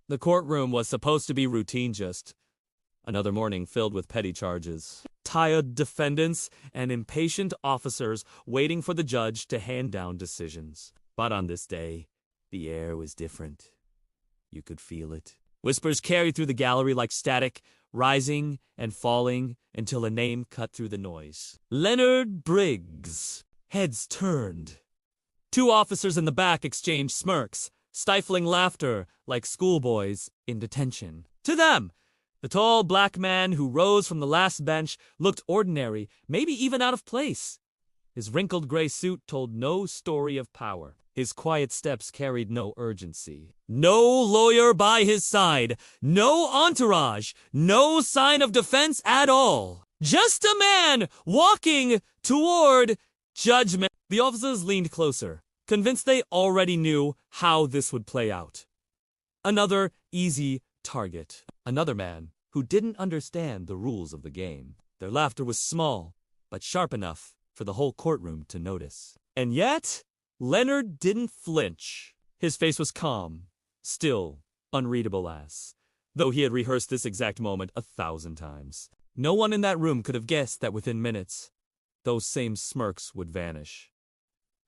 The courtroom was supposed to be routine, just another morning filled with petty charges. Tired defendants and impatient officers waiting for the judge to hand down decisions. But on this day, the air was different. You could feel it. Whispers carried through the gallery like static, rising and falling until a name cut through the noise. Leonard Briggs. Heads turned. Two officers in the back exchanged smirks, stifling laughter like schoolboys in detention. To them, the tall black man who rose from the last bench looked ordinary, maybe even out of place. His wrinkled gray suit told no story of power. His quiet steps carried no urgency. No lawyer by his side, no entourage, no sign of defense at all. Just a man walking toward judgment. The officers leaned closer, convinced they already knew how this would play out. Another easy target. Another man who didn't understand the rules of the game. Their laughter was small, but sharp enough for the whole courtroom to notice. And yet, Leonard didn't flinch. His face was calm, still, unreadable as though he had rehearsed this exact moment 1,000 times. No one in that room could have guessed that within minutes, those same smirks would vanish.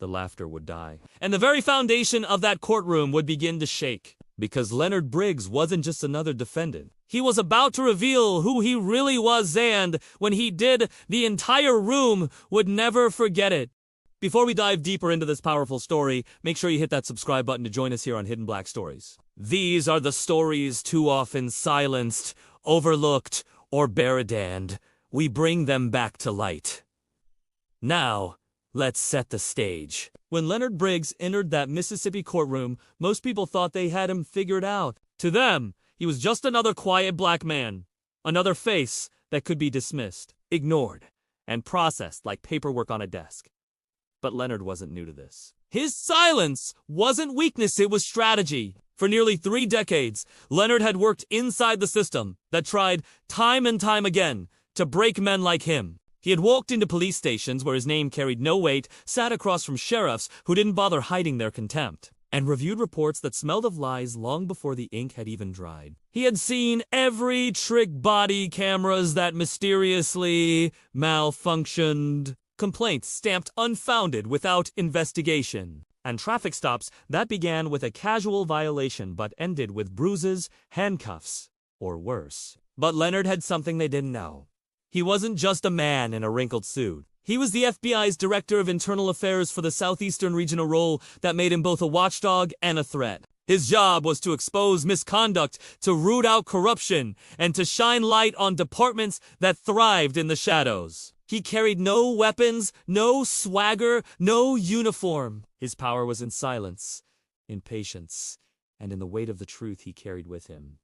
The laughter would die, and the very foundation of that courtroom would begin to shake. Because Leonard Briggs wasn't just another defendant. He was about to reveal who he really was, and when he did, the entire room would never forget it. Before we dive deeper into this powerful story, make sure you hit that subscribe button to join us here on Hidden Black Stories. These are the stories too often silenced, overlooked, or buried. We bring them back to light. Now, let's set the stage. When Leonard Briggs entered that Mississippi courtroom, most people thought they had him figured out. To them, he was just another quiet black man. Another face that could be dismissed, ignored, and processed like paperwork on a desk. But Leonard wasn't new to this. His silence wasn't weakness, it was strategy. For nearly 3 decades, Leonard had worked inside the system that tried time and time again to break men like him. He had walked into police stations where his name carried no weight, sat across from sheriffs who didn't bother hiding their contempt, and reviewed reports that smelled of lies long before the ink had even dried. He had seen every trick body cameras that mysteriously malfunctioned, complaints stamped unfounded without investigation, and traffic stops that began with a casual violation but ended with bruises, handcuffs, or worse. But Leonard had something they didn't know. He wasn't just a man in a wrinkled suit. He was the FBI's Director of Internal Affairs for the Southeastern Regional role that made him both a watchdog and a threat. His job was to expose misconduct, to root out corruption, and to shine light on departments that thrived in the shadows. He carried no weapons, no swagger, no uniform. His power was in silence, in patience, and in the weight of the truth he carried with him.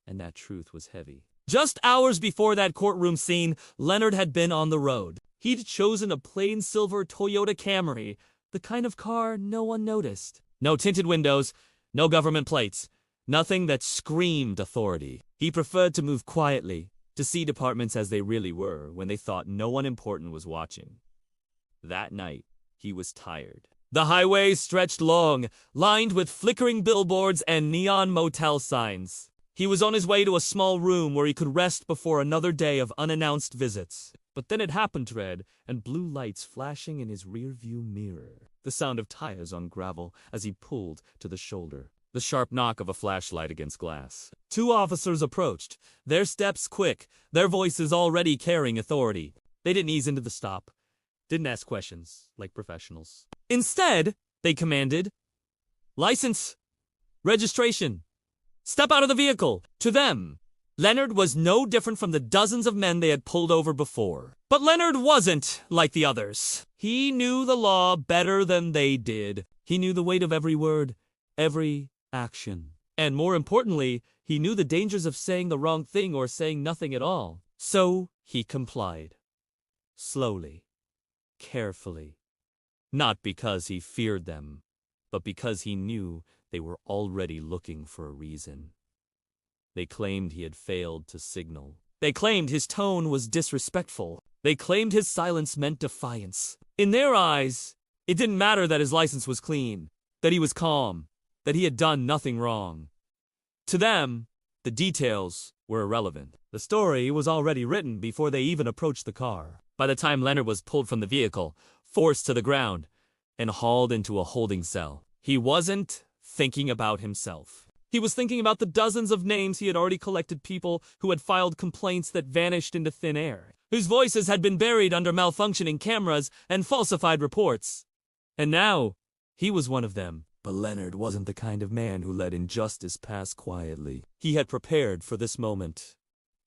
And that truth was heavy. Just hours before that courtroom scene, Leonard had been on the road. He'd chosen a plain silver Toyota Camry, the kind of car no one noticed. No tinted windows, no government plates, nothing that screamed authority. He preferred to move quietly, to see departments as they really were when they thought no one important was watching. That night, he was tired. The highway stretched long, lined with flickering billboards and neon motel signs. He was on his way to a small room where he could rest before another day of unannounced visits. But then it happened, red and blue lights flashing in his rearview mirror. The sound of tires on gravel as he pulled to the shoulder. The sharp knock of a flashlight against glass. 2 officers approached, their steps quick, their voices already carrying authority. They didn't ease into the stop, didn't ask questions like professionals. Instead, they commanded, "License, registration. Step out of the vehicle." To them, Leonard was no different from the dozens of men they had pulled over before. But Leonard wasn't like the others. He knew the law better than they did. He knew the weight of every word, every action. And more importantly, he knew the dangers of saying the wrong thing or saying nothing at all. So he complied. Slowly, carefully. Not because he feared them, but because he knew they were already looking for a reason. They claimed he had failed to signal. They claimed his tone was disrespectful. They claimed his silence meant defiance. In their eyes, it didn't matter that his license was clean, that he was calm, that he had done nothing wrong. To them, the details were irrelevant. The story was already written before they even approached the car. By the time Leonard was pulled from the vehicle, forced to the ground, and hauled into a holding cell, he wasn't thinking about himself. He was thinking about the dozens of names he had already collected, people who had filed complaints that vanished into thin air, whose voices had been buried under malfunctioning cameras and falsified reports. And now, he was one of them. But Leonard wasn't the kind of man who let injustice pass quietly. He had prepared for this moment,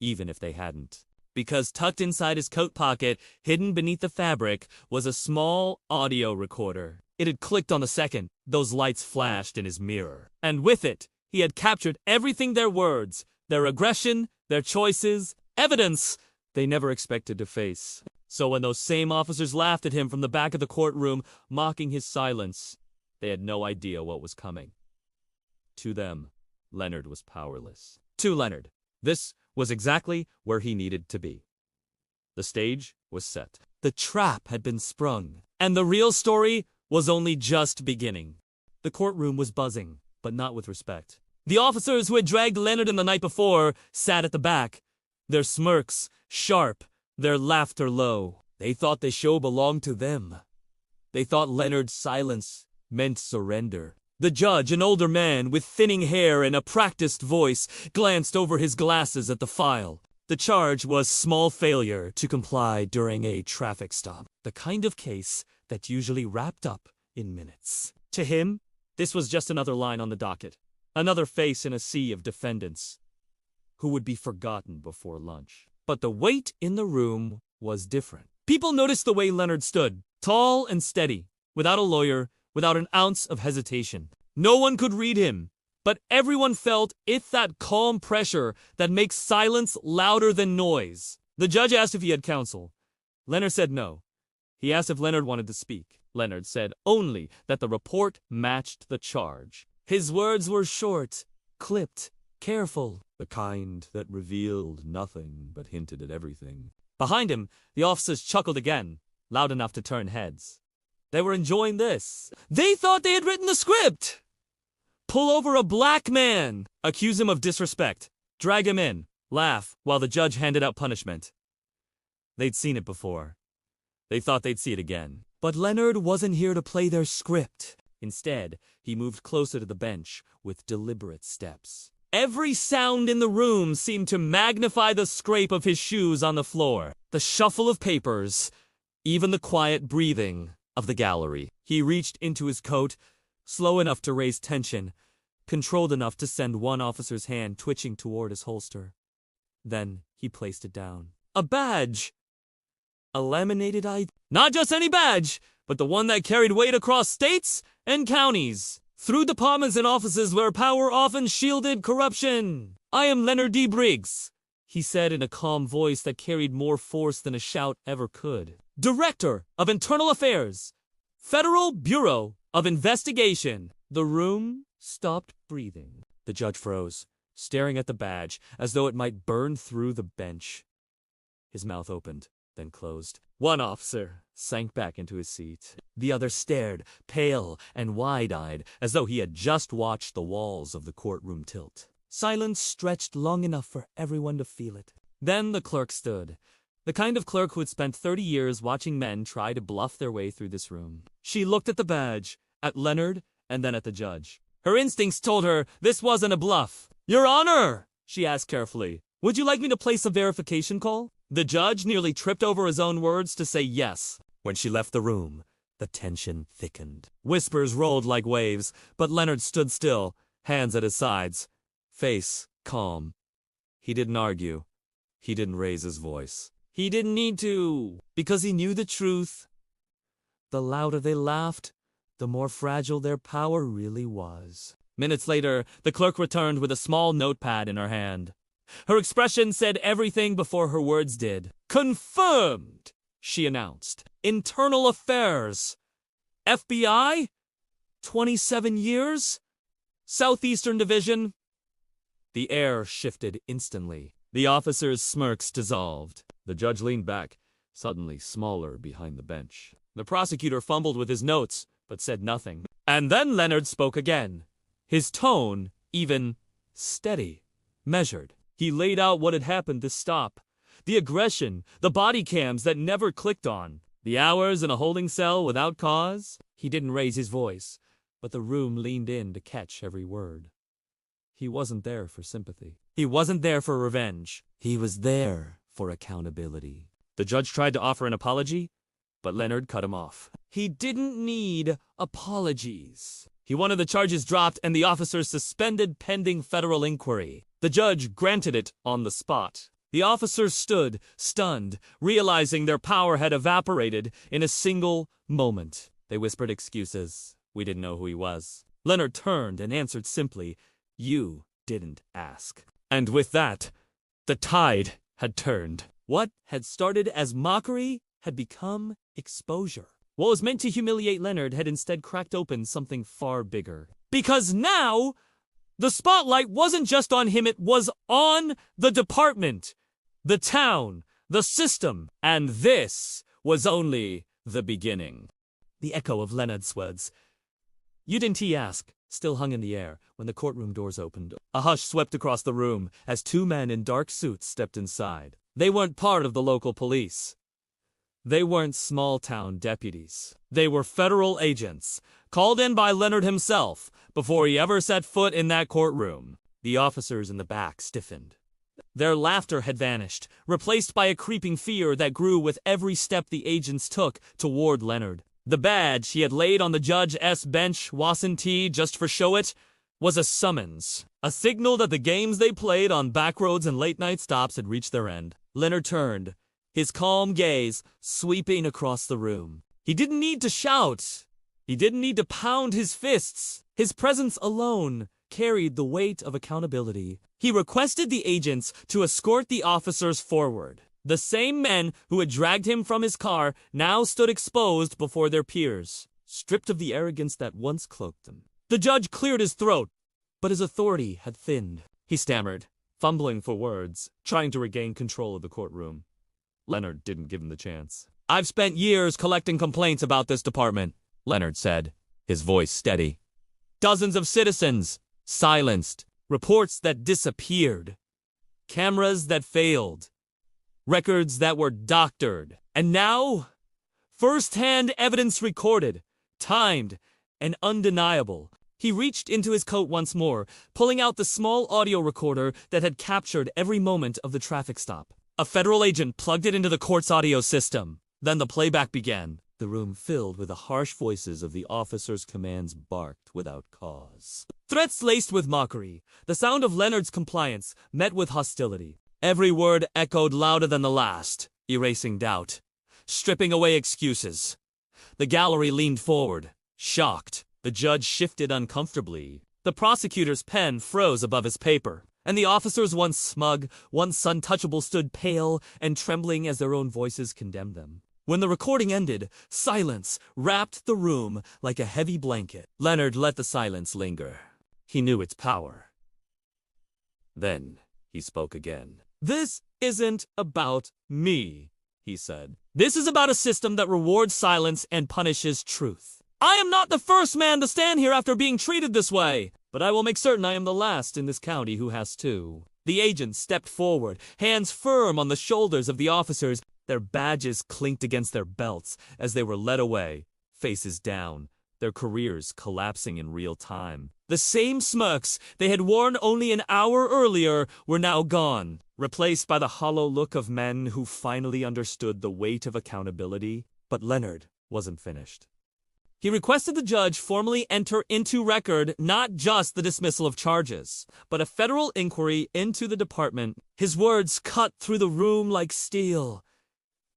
even if they hadn't. Because tucked inside his coat pocket, hidden beneath the fabric, was a small audio recorder. It had clicked on the second those lights flashed in his mirror. And with it, he had captured everything: their words, their aggression, their choices, evidence they never expected to face. So when those same officers laughed at him from the back of the courtroom, mocking his silence, they had no idea what was coming. To them, Leonard was powerless. To Leonard, this was exactly where he needed to be. The stage was set. The trap had been sprung, and the real story was only just beginning. The courtroom was buzzing, but not with respect. The officers who had dragged Leonard in the night before sat at the back, their smirks sharp, their laughter low. They thought the show belonged to them. They thought Leonard's silence meant surrender. The judge, an older man with thinning hair and a practiced voice, glanced over his glasses at the file. The charge was small failure to comply during a traffic stop, the kind of case that usually wrapped up in minutes. To him, this was just another line on the docket, another face in a sea of defendants who would be forgotten before lunch. But the weight in the room was different. People noticed the way Leonard stood, tall and steady, without a lawyer, without an ounce of hesitation. No one could read him, but everyone felt that calm pressure that makes silence louder than noise. The judge asked if he had counsel. Leonard said no. He asked if Leonard wanted to speak. Leonard said only that the report matched the charge. His words were short, clipped, careful, the kind that revealed nothing but hinted at everything. Behind him, the officers chuckled again, loud enough to turn heads. They were enjoying this. They thought they had written the script. Pull over a black man, accuse him of disrespect, drag him in, laugh while the judge handed out punishment. They'd seen it before. They thought they'd see it again. But Leonard wasn't here to play their script. Instead, he moved closer to the bench with deliberate steps. Every sound in the room seemed to magnify the scrape of his shoes on the floor, the shuffle of papers, even the quiet breathing of the gallery. He reached into his coat, slow enough to raise tension, controlled enough to send one officer's hand twitching toward his holster. Then he placed it down. A badge! A laminated ID. Not just any badge, but the one that carried weight across states and counties, through departments and offices where power often shielded corruption. I am Leonard D. Briggs, he said in a calm voice that carried more force than a shout ever could. Director of Internal Affairs, Federal Bureau of Investigation. The room stopped breathing. The judge froze, staring at the badge as though it might burn through the bench. His mouth opened, then closed. One officer sank back into his seat. The other stared, pale and wide-eyed, as though he had just watched the walls of the courtroom tilt. Silence stretched long enough for everyone to feel it. Then the clerk stood. The kind of clerk who had spent 30 years watching men try to bluff their way through this room. She looked at the badge, at Leonard, and then at the judge. Her instincts told her this wasn't a bluff. Your Honor, she asked carefully, would you like me to place a verification call? The judge nearly tripped over his own words to say yes. When she left the room, the tension thickened. Whispers rolled like waves, but Leonard stood still, hands at his sides, face calm. He didn't argue. He didn't raise his voice. He didn't need to, because he knew the truth. The louder they laughed, the more fragile their power really was. Minutes later, the clerk returned with a small notepad in her hand. Her expression said everything before her words did. Confirmed, she announced. Internal Affairs. FBI? 27 years? Southeastern Division? The air shifted instantly. The officers' smirks dissolved. The judge leaned back, suddenly smaller behind the bench. The prosecutor fumbled with his notes, but said nothing. And then Leonard spoke again, his tone even steady, measured. He laid out what had happened to stop. The aggression, the body cams that never clicked on, the hours in a holding cell without cause. He didn't raise his voice, but the room leaned in to catch every word. He wasn't there for sympathy. He wasn't there for revenge. He was there for accountability. The judge tried to offer an apology, but Leonard cut him off. He didn't need apologies. He wanted the charges dropped and the officers suspended pending federal inquiry. The judge granted it on the spot. The officers stood, stunned, realizing their power had evaporated in a single moment. They whispered excuses. We didn't know who he was. Leonard turned and answered simply, "You didn't ask." And with that, the tide had turned. What had started as mockery had become exposure. What was meant to humiliate Leonard had instead cracked open something far bigger. Because now, the spotlight wasn't just on him, it was on the department, the town, the system, and this was only the beginning. The echo of Leonard's words, "You didn't ask," still hung in the air when the courtroom doors opened. A hush swept across the room as two men in dark suits stepped inside. They weren't part of the local police. They weren't small-town deputies. They were federal agents, called in by Leonard himself before he ever set foot in that courtroom. The officers in the back stiffened. Their laughter had vanished, replaced by a creeping fear that grew with every step the agents took toward Leonard. The badge he had laid on the judge's bench, wasn't he, just for show it, was a summons, a signal that the games they played on backroads and late-night stops had reached their end. Leonard turned, his calm gaze sweeping across the room. He didn't need to shout. He didn't need to pound his fists. His presence alone carried the weight of accountability. He requested the agents to escort the officers forward. The same men who had dragged him from his car now stood exposed before their peers, stripped of the arrogance that once cloaked them. The judge cleared his throat, but his authority had thinned. He stammered, fumbling for words, trying to regain control of the courtroom. Leonard didn't give him the chance. "I've spent years collecting complaints about this department," Leonard said, his voice steady. "Dozens of citizens silenced, reports that disappeared, cameras that failed, records that were doctored, and now, first-hand evidence recorded, timed, and undeniable." He reached into his coat once more, pulling out the small audio recorder that had captured every moment of the traffic stop. A federal agent plugged it into the court's audio system. Then the playback began. The room filled with the harsh voices of the officers' commands barked without cause. Threats laced with mockery. The sound of Leonard's compliance met with hostility. Every word echoed louder than the last, erasing doubt, stripping away excuses. The gallery leaned forward, shocked. The judge shifted uncomfortably. The prosecutor's pen froze above his paper, and the officers, once smug, once untouchable, stood pale and trembling as their own voices condemned them. When the recording ended, silence wrapped the room like a heavy blanket. Leonard let the silence linger. He knew its power. Then he spoke again. "This isn't about me," he said. "This is about a system that rewards silence and punishes truth. I am not the first man to stand here after being treated this way, but I will make certain I am the last in this county who has to." The agents stepped forward, hands firm on the shoulders of the officers. Their badges clinked against their belts as they were led away, faces down, their careers collapsing in real time. The same smirks they had worn only an hour earlier were now gone, replaced by the hollow look of men who finally understood the weight of accountability. But Leonard wasn't finished. He requested the judge formally enter into record not just the dismissal of charges, but a federal inquiry into the department. His words cut through the room like steel.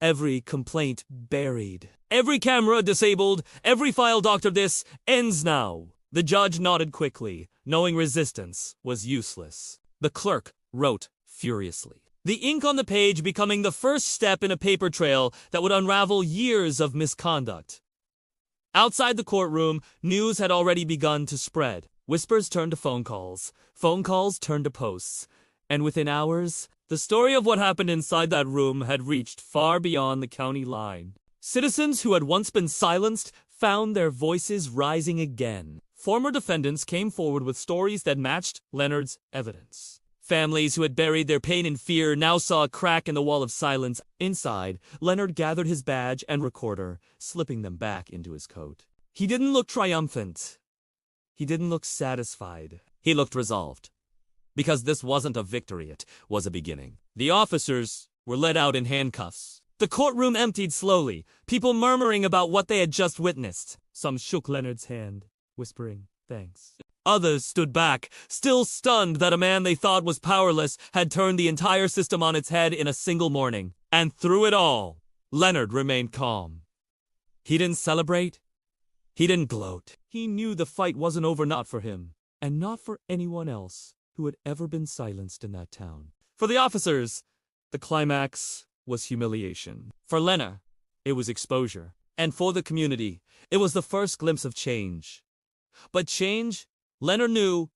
Every complaint buried. Every camera disabled. Every file doctored. This ends now. The judge nodded quickly, knowing resistance was useless. The clerk wrote furiously, the ink on the page becoming the first step in a paper trail that would unravel years of misconduct. Outside the courtroom, news had already begun to spread. Whispers turned to phone calls turned to posts, and within hours, the story of what happened inside that room had reached far beyond the county line. Citizens who had once been silenced found their voices rising again. Former defendants came forward with stories that matched Leonard's evidence. Families who had buried their pain and fear now saw a crack in the wall of silence. Inside, Leonard gathered his badge and recorder, slipping them back into his coat. He didn't look triumphant. He didn't look satisfied. He looked resolved. Because this wasn't a victory, it was a beginning. The officers were led out in handcuffs. The courtroom emptied slowly, people murmuring about what they had just witnessed. Some shook Leonard's hand, whispering, "Thanks." Others stood back, still stunned that a man they thought was powerless had turned the entire system on its head in a single morning. And through it all, Leonard remained calm. He didn't celebrate. He didn't gloat. He knew the fight wasn't over, not for him, and not for anyone else who had ever been silenced in that town. For the officers, the climax was humiliation. For Leonard, it was exposure. And for the community, it was the first glimpse of change. But change, Leonard knew,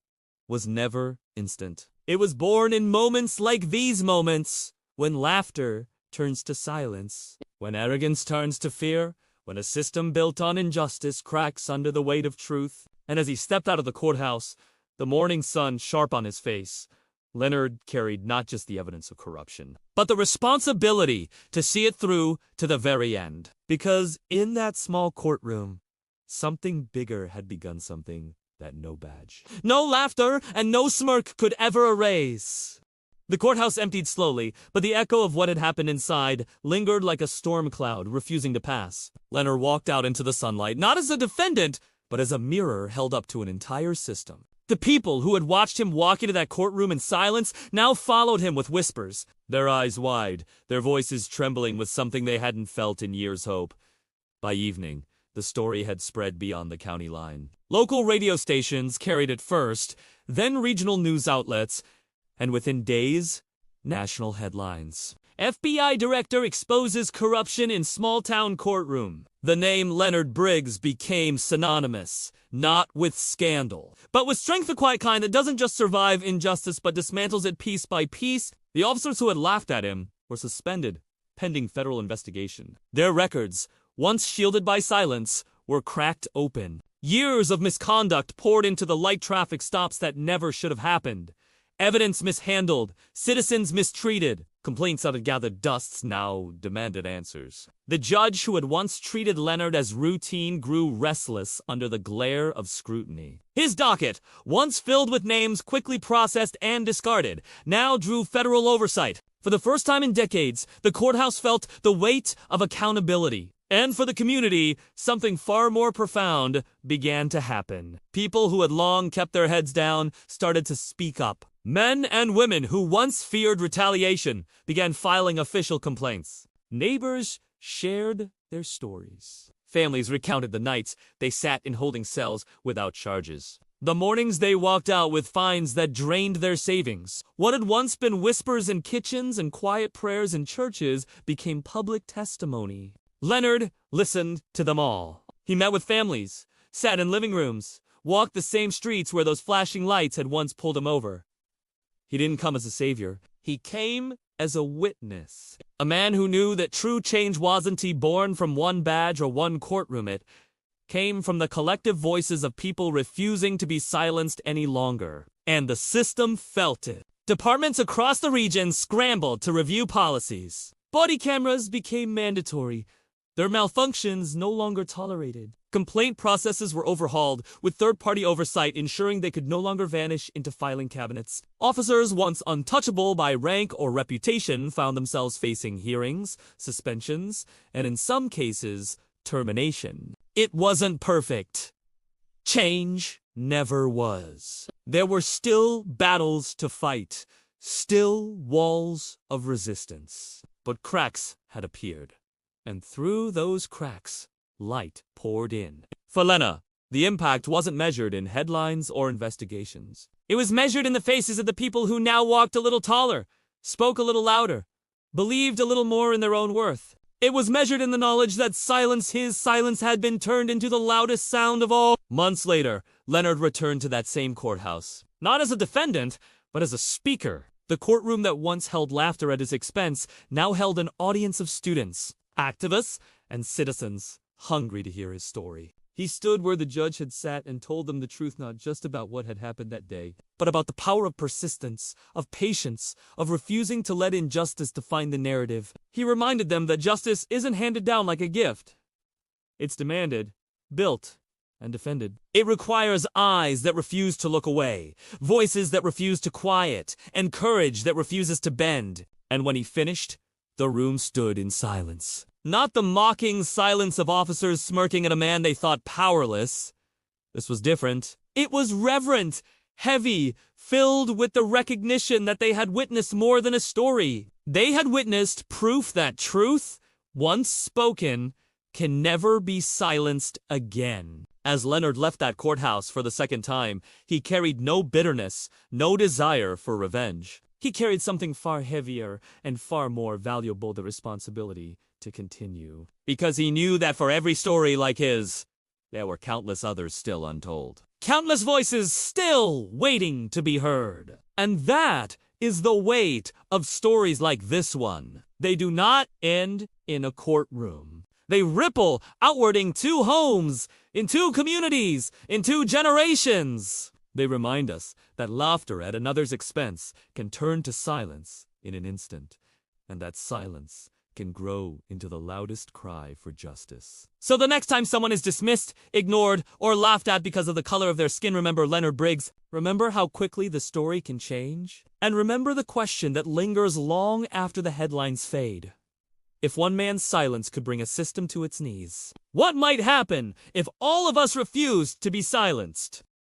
was never instant. It was born in moments like these moments, when laughter turns to silence, when arrogance turns to fear, when a system built on injustice cracks under the weight of truth. And as he stepped out of the courthouse, the morning sun sharp on his face, Leonard carried not just the evidence of corruption, but the responsibility to see it through to the very end. Because in that small courtroom, something bigger had begun, something that no badge, no laughter, and no smirk could ever erase. The courthouse emptied slowly, but the echo of what had happened inside lingered like a storm cloud, refusing to pass. Leonard walked out into the sunlight, not as a defendant, but as a mirror held up to an entire system. The people who had watched him walk into that courtroom in silence now followed him with whispers, their eyes wide, their voices trembling with something they hadn't felt in years' hope. By evening, the story had spread beyond the county line. Local radio stations carried it first, then regional news outlets, and within days, national headlines. FBI director exposes corruption in small-town courtroom. The name Leonard Briggs became synonymous, not with scandal, but with strength, the quiet kind that doesn't just survive injustice but dismantles it piece by piece. The officers who had laughed at him were suspended, pending federal investigation. Their records, once shielded by silence, were cracked open. Years of misconduct poured into the light traffic stops that never should have happened. Evidence mishandled, citizens mistreated. Complaints that had gathered dust now demanded answers. The judge who had once treated Leonard as routine grew restless under the glare of scrutiny. His docket, once filled with names quickly processed and discarded, now drew federal oversight. For the first time in decades, the courthouse felt the weight of accountability. And for the community, something far more profound began to happen. People who had long kept their heads down started to speak up. Men and women who once feared retaliation began filing official complaints. Neighbors shared their stories. Families recounted the nights they sat in holding cells without charges. The mornings they walked out with fines that drained their savings. What had once been whispers in kitchens and quiet prayers in churches became public testimony. Leonard listened to them all. He met with families, sat in living rooms, walked the same streets where those flashing lights had once pulled him over. He didn't come as a savior. He came as a witness. A man who knew that true change wasn't born from one badge or one courtroom. It came from the collective voices of people refusing to be silenced any longer. And the system felt it. Departments across the region scrambled to review policies. Body cameras became mandatory. Their malfunctions no longer tolerated. Complaint processes were overhauled, with third-party oversight ensuring they could no longer vanish into filing cabinets. Officers once untouchable by rank or reputation found themselves facing hearings, suspensions, and in some cases, termination. It wasn't perfect. Change never was. There were still battles to fight, still walls of resistance. But cracks had appeared. And through those cracks, light poured in. For Lena, the impact wasn't measured in headlines or investigations. It was measured in the faces of the people who now walked a little taller, spoke a little louder, believed a little more in their own worth. It was measured in the knowledge that his silence had been turned into the loudest sound of all. Months later, Leonard returned to that same courthouse. Not as a defendant, but as a speaker. The courtroom that once held laughter at his expense now held an audience of students, activists, and citizens hungry to hear his story. He stood where the judge had sat and told them the truth, not just about what had happened that day, but about the power of persistence, of patience, of refusing to let injustice define the narrative. He reminded them that justice isn't handed down like a gift. It's demanded, built, and defended. It requires eyes that refuse to look away, voices that refuse to quiet, and courage that refuses to bend. And when he finished, the room stood in silence. Not the mocking silence of officers smirking at a man they thought powerless. This was different. It was reverent, heavy, filled with the recognition that they had witnessed more than a story. They had witnessed proof that truth, once spoken, can never be silenced again. As Leonard left that courthouse for the second time, he carried no bitterness, no desire for revenge. He carried something far heavier and far more valuable, the responsibility to continue. Because he knew that for every story like his, there were countless others still untold. Countless voices still waiting to be heard. And that is the weight of stories like this one. They do not end in a courtroom. They ripple outward into homes, into communities, into generations. They remind us that laughter at another's expense can turn to silence in an instant, and that silence can grow into the loudest cry for justice. So the next time someone is dismissed, ignored, or laughed at because of the color of their skin, remember Leonard Briggs. Remember how quickly the story can change. And remember the question that lingers long after the headlines fade. If one man's silence could bring a system to its knees, what might happen if all of us refused to be silenced?